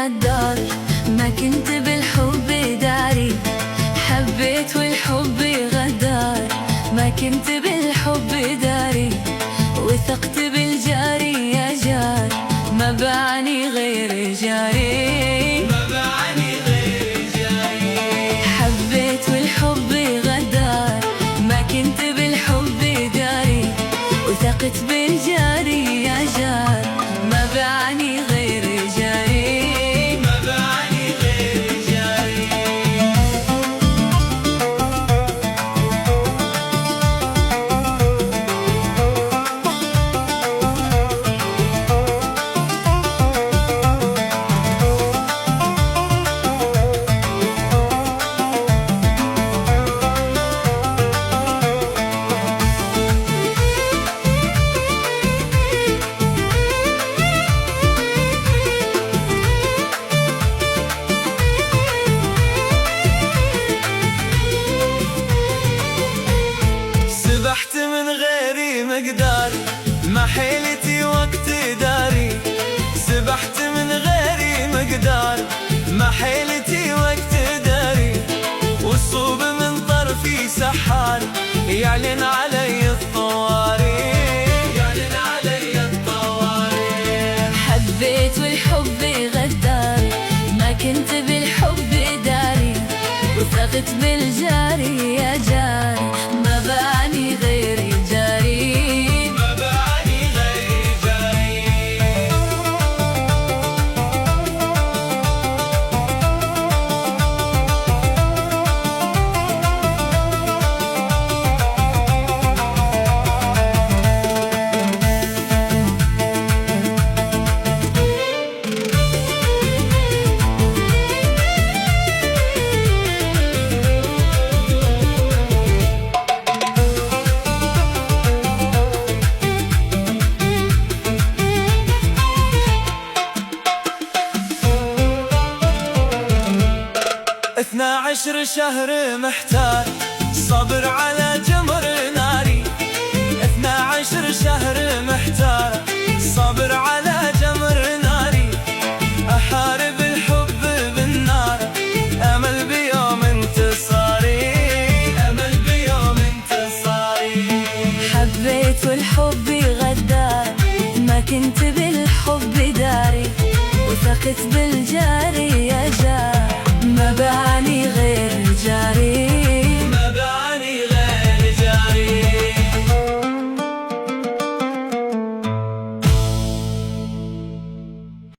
غدار، ما كنت بالحب داري. حبيت والحب غدار، ما كنت بالحب داري. وثقت بالجاري يا جار، ما باعني غير جاري. ما باعني غير جاري. حبيت والحب غدار، ما كنت بالحب داري. وثقت بالجاري يا جار، ما باعني غير جاري. ما باعني غير جاري. سبحت من غيري مقداري، ما حيلتي وقت داري. سبحت من غيري مقداري، ما حيلتي وقت داري. والصوب من طرفي سحار، يعلن علي الطواري. يعلن علي الطواري. حبيت والحب غدار، ما كنت بالحب داري. وثقت بالجاري يا جار، ما باعني غير جاري. ما باعني غير جاري. اثنا عشر شهر محتار، صبر على جمر ناري. اثنا عشر شهر محتار، صبر على جمر ناري. احارب الحب بالنار، امل بيوم انتصاري. امل بيوم انتصاري. حبيت والحب غدار، ما كنت بالحب داري. وثقت بالجاري يا جار، ما باعني